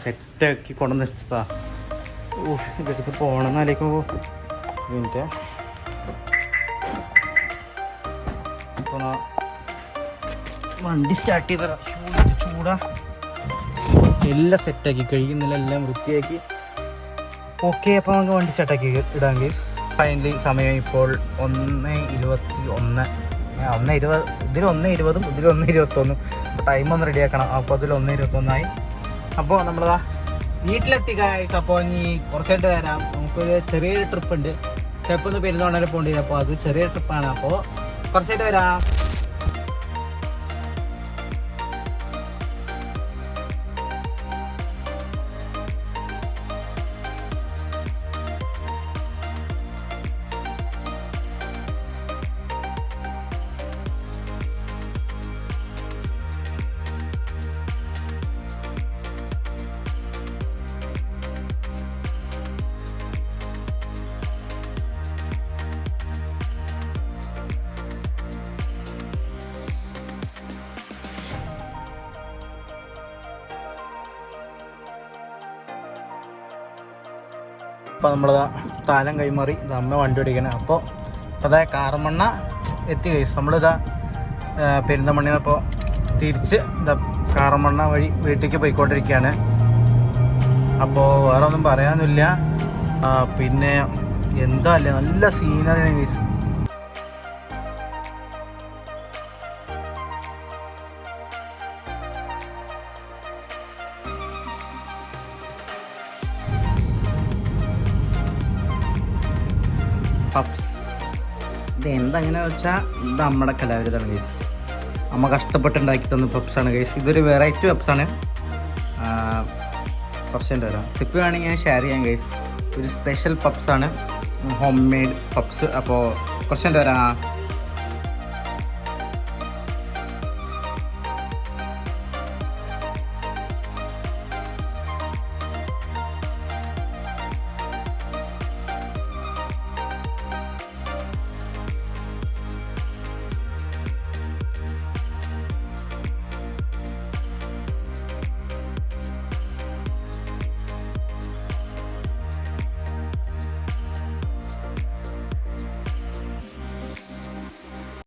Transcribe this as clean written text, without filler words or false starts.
സെറ്റാക്കി കൊണ്ടുവന്ന് വെച്ചതാ. ഇതെടുത്ത് പോകണമെന്നാലേക്കുമ്പോൾ മിനിറ്റ് അപ്പോൾ വണ്ടി സ്റ്റാർട്ട് ചെയ്തരാ. ചൂടാ എല്ലാം സെറ്റാക്കി കഴിക്കുന്നില്ല, എല്ലാം വൃത്തിയാക്കി. ഓക്കെ, അപ്പോൾ നമുക്ക് വണ്ടി സ്റ്റാർട്ടാക്കി ഇടാം ഗൈസ്. ഫൈനലി സമയം ഇപ്പോൾ 1:21. 1:20. ഇതിൽ 1:20, ഇതിൽ 1:21. അപ്പോൾ ടൈം ഒന്ന് റെഡിയാക്കണം. അപ്പോൾ അതിൽ 1:21 അപ്പോൾ നമ്മളതാ വീട്ടിലെത്തി ഗൈസ്. അപ്പോൾ ഇനി കുറച്ചായിട്ട് വരാം. നമുക്കൊരു ചെറിയൊരു ട്രിപ്പ് ഉണ്ട്. ചിലപ്പോൾ ഒന്ന് പെരുന്നാളിനെ പോകേണ്ടത്. അപ്പോൾ അത് ചെറിയ ട്രിപ്പാണ്. അപ്പോൾ കുറച്ചായിട്ട് വരാം. അപ്പോൾ നമ്മളിതാ താലം കൈമാറി അമ്മ വണ്ടി ഓടിക്കണേ. അപ്പോൾ അതായത് കാറമണ്ണ എത്തി കഴിച്ചു. നമ്മളിതാ പെരിന്തമണ്ണയിൽ അപ്പോൾ തിരിച്ച് ഇതാ കാറമണ്ണ വഴി വീട്ടിലേക്ക് പോയിക്കൊണ്ടിരിക്കുകയാണ്. അപ്പോൾ വേറെ ഒന്നും പറയാനൊന്നുമില്ല. പിന്നെ എന്താ അല്ലേ, നല്ല സീനറിയാണ് ഗൈസ്. പപ്സ് ഇത് എന്തെങ്ങനെ വെച്ചാൽ ഇത് നമ്മുടെ കലാവിരുതാണ് ഗൈസ്. അമ്മ കഷ്ടപ്പെട്ടുണ്ടാക്കി തന്ന പപ്സാണ് ഗൈസ്. ഇതൊരു വെറൈറ്റി പപ്സാണ്. കുറച്ചെൻ്റെ വരാം. റെസിപ്പി വേണമെങ്കിൽ ഞാൻ ഷെയർ ചെയ്യാം ഗൈസ്. ഒരു സ്പെഷ്യൽ പപ്സാണ്, ഹോം മെയ്ഡ് പപ്സ്. അപ്പോൾ കുറച്ചെൻ്റെ വരാം.